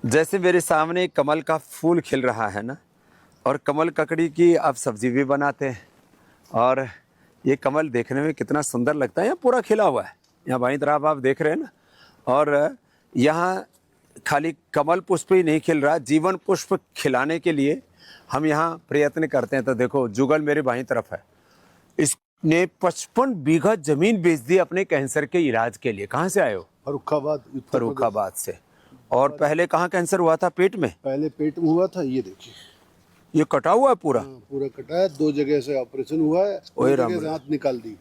जैसे मेरे सामने कमल का फूल खिल रहा है ना, और कमल ककड़ी की आप सब्जी भी बनाते हैं। और ये कमल देखने में कितना सुंदर लगता है। यहाँ पूरा खिला हुआ है, यहाँ बाईं तरफ आप देख रहे हैं ना। और यहाँ खाली कमल पुष्प ही नहीं खिल रहा, जीवन पुष्प खिलाने के लिए हम यहाँ प्रयत्न करते हैं। तो देखो जुगल मेरे बाईं तरफ है, इसने 55 बीघा जमीन बेच दी अपने कैंसर के इलाज के लिए। कहाँ से आए हो? फर्रुखाबाद से। और पहले कहाँ कैंसर हुआ था? पेट में? पहले पेट में हुआ था। ये देखिए, ये कटा हुआ है पूरा? पूरा कटा है। 2 जगह से ऑपरेशन हुआ है, 2 जगह से हाथ निकाल दी।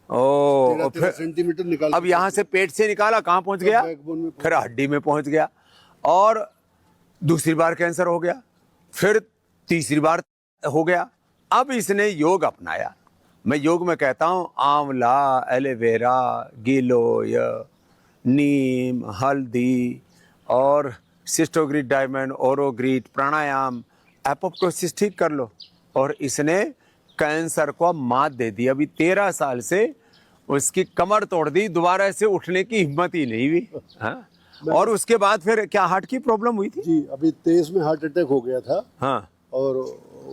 और 13 सेंटीमीटर निकाल। अब यहाँ से पेट से निकाला, कहाँ पहुंच गया? फिर हड्डी में पहुंच गया, और दूसरी बार कैंसर हो गया, फिर तीसरी बार हो गया। अब इसने योग अपनाया। मैं योग में कहता हूँ आंवला, एलोवेरा, गिलोय, नीम, हल्दी और सिस्टोग्रीट डायमंड, ओरोग्रीट, प्राणायाम, एपोप्टोसिस ठीक कर लो। और इसने कैंसर को मात दे दी। अभी 13 साल से उसकी कमर तोड़ दी, दोबारा से उठने की हिम्मत ही नहीं हुई। हाँ? और उसके बाद फिर क्या हार्ट की प्रॉब्लम हुई थी? जी, अभी 23 में हार्ट अटैक हो गया था। हाँ। और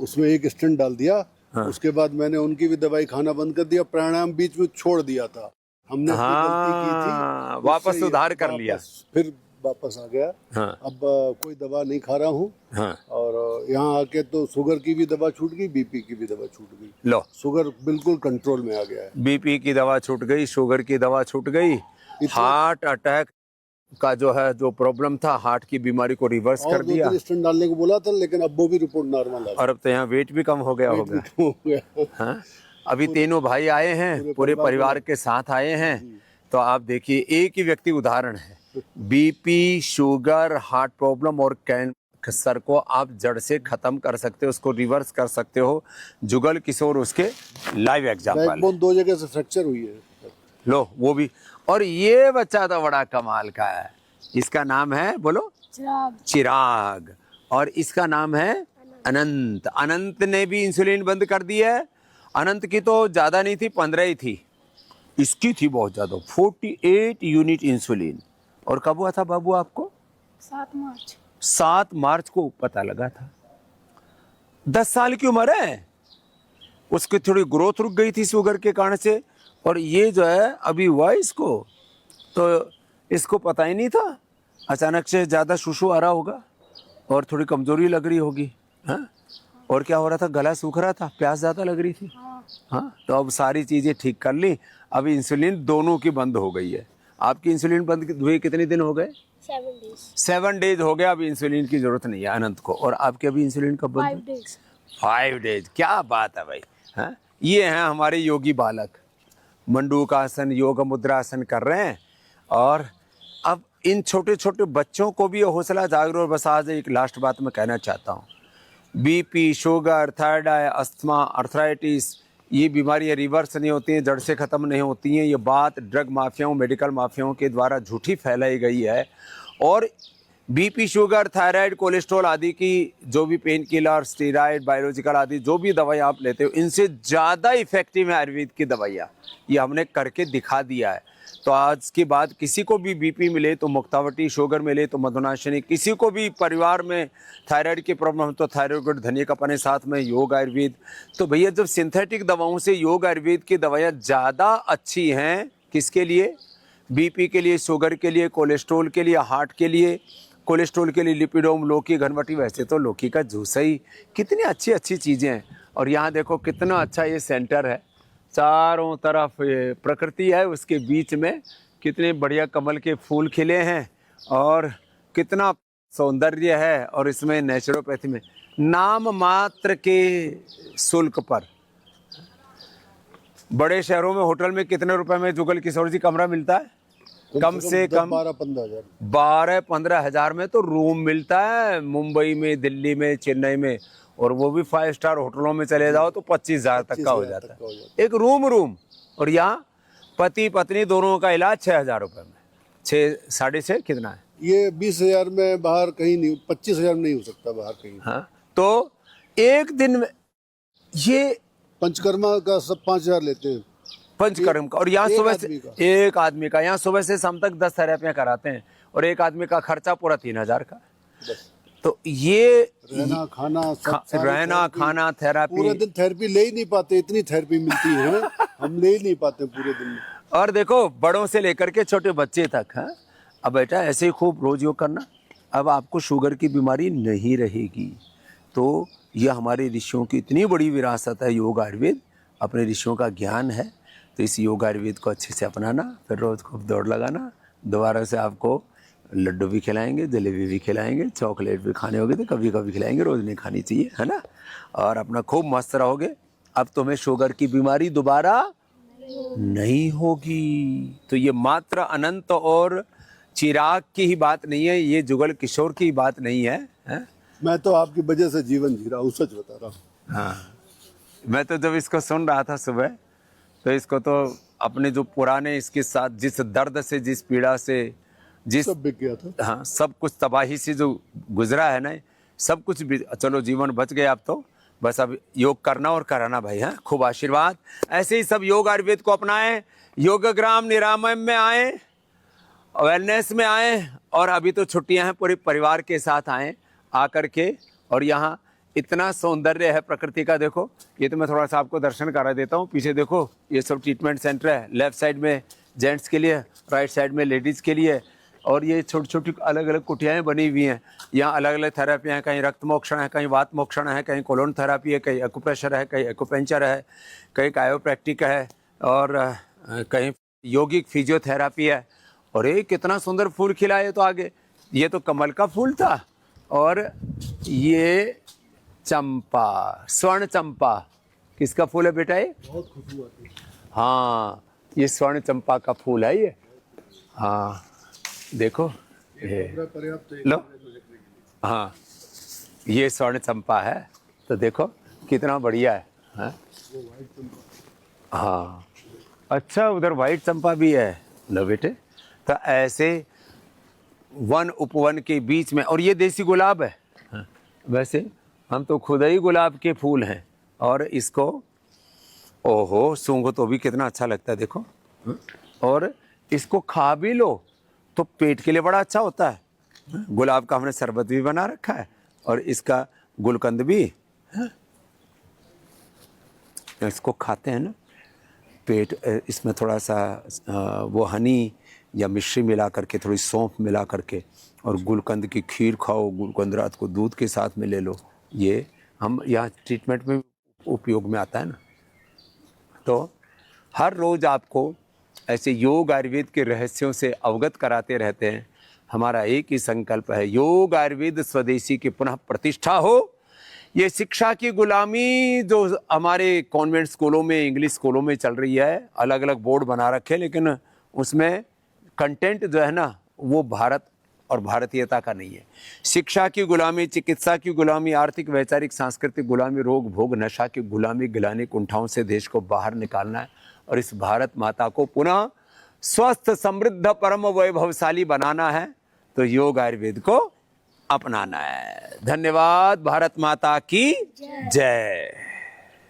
उसमें एक स्टेंट डाल दिया। हाँ। उसके बाद मैंने उनकी भी दवाई खाना बंद कर दिया, प्राणायाम बीच में छोड़ दिया था। हमने गलती की थी, वापस सुधार कर लिया, फिर वापस आ गया। हाँ। अब कोई दवा नहीं खा रहा हूँ। हाँ। और यहाँ आके तो शुगर की भी दवा छूट गई, बीपी की भी दवा छूट गई। लो, शुगर बिल्कुल कंट्रोल में आ गया है। बीपी की दवा छूट गई, शुगर की दवा छूट गई, हार्ट अटैक का जो प्रॉब्लम था, हार्ट की बीमारी को रिवर्स कर दिया। स्टेंट डालने को बोला था, लेकिन अब वो भी रिपोर्ट नॉर्मल है। और अब तो यहाँ वेट भी कम हो गया होगा। हाँ? अभी तीनों भाई आए हैं, पूरे परिवार के साथ आए हैं। तो आप देखिए, एक ही व्यक्ति उदाहरण है। बीपी, शुगर, हार्ट प्रॉब्लम और कैंसर को आप जड़ से खत्म कर सकते हो, उसको रिवर्स कर सकते हो। जुगल किशोर उसके लाइव एग्जाम्पल। बैकबोन 2 जगह से फ्रैक्चर हुई है। लो, वो भी। और ये बच्चा तो बड़ा कमाल का है। इसका नाम है, बोलो? चिराग। और इसका नाम है अनंत। अनंत ने भी इंसुलिन बंद कर दी है। अनंत की तो ज्यादा नहीं थी, 15 ही थी। इसकी थी बहुत ज्यादा, 48 यूनिट इंसुलिन। और कब हुआ था बाबू आपको? 7 मार्च को पता लगा था। 10 साल की उम्र है। उसकी थोड़ी ग्रोथ रुक गई थी शुगर के कारण से। और ये जो है अभी हुआ इसको, तो इसको पता ही नहीं था। अचानक से ज़्यादा शुशु आ रहा होगा और थोड़ी कमजोरी लग रही होगी। हाँ? और क्या हो रहा था? गला सूख रहा था, प्यास ज़्यादा लग रही थी। हाँ, तो अब सारी चीज़ें ठीक कर ली। अभी इंसुलिन दोनों की बंद हो गई है। आपकी इंसुलिन बंद हुए कितने दिन हो गए? 7 डेज हो गया। अभी इंसुलिन की जरूरत नहीं है अनंत को। और आपके अभी इंसुलिन कब बंद? 5 डेज। क्या बात है भाई। हाँ? ये हैं हमारे योगी बालक। मंडूकासन, योग मुद्रासन कर रहे हैं। और अब इन छोटे छोटे बच्चों को भी हौसला जागरूक। और बस आज एक लास्ट बात मैं कहना चाहता हूँ। BP, sugar, thyroid, asthma, arthritis, ये बीमारियां रिवर्स नहीं होती हैं, जड़ से ख़त्म नहीं होती हैं। ये बात ड्रग माफियाओं, मेडिकल माफियाओं के द्वारा झूठी फैलाई गई है। और बीपी, शुगर, थायराइड, कोलेस्ट्रॉल आदि की जो भी पेन किलर, स्टेरॉइड, बायोलॉजिकल आदि जो भी दवाइयाँ आप लेते हो, इनसे ज़्यादा इफेक्टिव है आयुर्वेद की दवाइयाँ। ये हमने करके दिखा दिया है। तो आज के बाद किसी को भी बीपी मिले तो मुक्तावटी, शुगर मिले तो मधुनाशिनी, किसी को भी परिवार में थायराइड की प्रॉब्लम हो तो थायराइड धनिया का पानी, साथ में योग आयुर्वेद। तो भैया, जब सिंथेटिक दवाओं से योग आयुर्वेद की दवाइयाँ ज़्यादा अच्छी हैं, किसके लिए? बीपी के लिए, शुगर के लिए, कोलेस्ट्रॉल के लिए, हार्ट के लिए। कोलेस्ट्रॉल के लिए लिपिडोम, लौकी, घनवटी। वैसे तो लौकी का जूस ही, कितनी अच्छी अच्छी चीज़ें हैं। और यहाँ देखो कितना अच्छा ये सेंटर है, चारों तरफ ये प्रकृति है, उसके बीच में कितने बढ़िया कमल के फूल खिले हैं और कितना सौंदर्य है। और इसमें नेचुरोपैथी में नाम मात्र के शुल्क पर, बड़े शहरों में होटल में कितने रुपए में जुगल किशोर जी कमरा मिलता है? कम से कम 12-15 हज़ार में तो रूम मिलता है। मुंबई में, दिल्ली में, चेन्नई में। और वो भी 5 स्टार होटलों में चले जाओ तो 25,000 तक का हो जाता है एक रूम। और यहाँ पति पत्नी दोनों का इलाज 6,000 रुपये में। 6-6.5 कितना है? ये 20,000 में बाहर कहीं नहीं, 25,000 में नहीं हो सकता बाहर कहीं। हाँ, तो एक दिन में ये पंचकर्मा का सब 5,000 लेते हैं, पंचकर्म का। और यहाँ सुबह से एक आदमी का यहाँ सुबह से शाम तक 10 थेरेपियाँ कराते हैं। और एक आदमी का खर्चा पूरा 3,000 का। तो ये रहना खाना सब सारी रहना थेरेपी। खाना थेरापी पूरे दिन थेरेपी ले ही नहीं पाते, इतनी थेरेपी मिलती है हम ले ही नहीं पाते पूरे दिन में। और देखो बड़ों से लेकर के छोटे बच्चे तक है। अब बेटा ऐसे ही खूब रोज योग करना, अब आपको शुगर की बीमारी नहीं रहेगी। तो यह हमारे ऋषियों की इतनी बड़ी विरासत है योग आयुर्वेद, अपने ऋषियों का ज्ञान है। तो इस योग आयुर्वेद को अच्छे से अपनाना, फिर रोज खूब दौड़ लगाना। दोबारा से आपको लड्डू भी खिलाएंगे, जलेबी भी खिलाएंगे, चॉकलेट भी खाने होगे तो कभी कभी खिलाएंगे, रोज नहीं खानी चाहिए, है ना। और अपना खूब मस्त रहोगे। अब तुम्हें शुगर की बीमारी दोबारा नहीं होगी। तो ये मात्र अनंत और चिराग की ही बात नहीं है, ये जुगल किशोर की बात नहीं है, है? मैं तो आपकी वजह से जीवन जी रहा हूँ, सच बता रहा हूँ। हाँ, मैं तो जब इसको सुन रहा था सुबह, तो इसको तो अपने जो पुराने इसके साथ जिस दर्द से, जिस पीड़ा से, जिस सब बिक गया था। हाँ सब कुछ तबाही से जो गुजरा है ना, सब कुछ चलो जीवन बच गया अब तो। बस अब योग करना और कराना भाई, है खूब आशीर्वाद। ऐसे ही सब योग आयुर्वेद को अपनाएं, योगग्राम निरामयम में आए, वेलनेस में आए, और अभी तो छुट्टियां हैं, पूरे परिवार के साथ आए आकर के। और यहाँ इतना सौंदर्य है प्रकृति का, देखो ये तो मैं थोड़ा सा आपको दर्शन करा देता हूँ। पीछे देखो ये सब ट्रीटमेंट सेंटर है, लेफ्ट साइड में जेंट्स के लिए, राइट साइड में लेडीज़ के लिए। और ये छोटी छोटी अलग अलग कुटियाएँ बनी हुई हैं, यहाँ अलग अलग थेरेपियाँ हैं, कहीं रक्त मोक्षण है, कहीं वात मोक्षण है, कहीं कोलोन थेरापी है, कहीं एक्यूप्रेशर है, कहीं एक्यूपेंचर है, कहीं कायोप्रैक्टिक है, और कहीं यौगिक फिजियोथेरापी है। और ये कितना सुंदर फूल खिला है तो आगे, ये तो कमल का फूल था, और ये चंपा, स्वर्ण चंपा, किसका फूल है बेटा ये? बहुत खुशबू आती है। हाँ ये स्वर्ण चंपा का फूल है ये। हाँ देखो ये पर्याप्त है लो, हाँ ये स्वर्ण चंपा है, तो देखो कितना बढ़िया है, हाँ? हाँ अच्छा, उधर वाइट चंपा भी है, लो बेटे। तो ऐसे वन उपवन के बीच में, और ये देसी गुलाब है, हाँ? वैसे हम तो खुद ही गुलाब के फूल हैं, और इसको ओहो सूंघो तो भी कितना अच्छा लगता है, देखो। और इसको खा भी लो तो पेट के लिए बड़ा अच्छा होता है। गुलाब का हमने शरबत भी बना रखा है, और इसका गुलकंद भी, इसको खाते हैं ना, पेट, इसमें थोड़ा सा वो हनी या मिश्री मिला करके, थोड़ी सौंफ मिला करके, और गुलकंद की खीर खाओ, गुलकंद रात को दूध के साथ में ले लो। ये हम यहाँ ट्रीटमेंट में उपयोग में आता है ना। तो हर रोज़ आपको ऐसे योग आयुर्वेद के रहस्यों से अवगत कराते रहते हैं। हमारा एक ही संकल्प है, योग आयुर्वेद स्वदेशी की पुनः प्रतिष्ठा हो। ये शिक्षा की गुलामी जो हमारे कॉन्वेंट स्कूलों में, इंग्लिश स्कूलों में चल रही है, अलग अलग बोर्ड बना रखे, लेकिन उसमें कंटेंट जो है ना वो भारत और भारतीयता का नहीं है। शिक्षा की गुलामी, चिकित्सा की गुलामी, आर्थिक वैचारिक सांस्कृतिक गुलामी, रोग भोग नशा की गुलामी, गिलानी कुंठाओं से देश को बाहर निकालना है, और इस भारत माता को पुनः स्वस्थ समृद्ध परम वैभवशाली बनाना है। तो योग आयुर्वेद को अपनाना है। धन्यवाद। भारत माता की जय।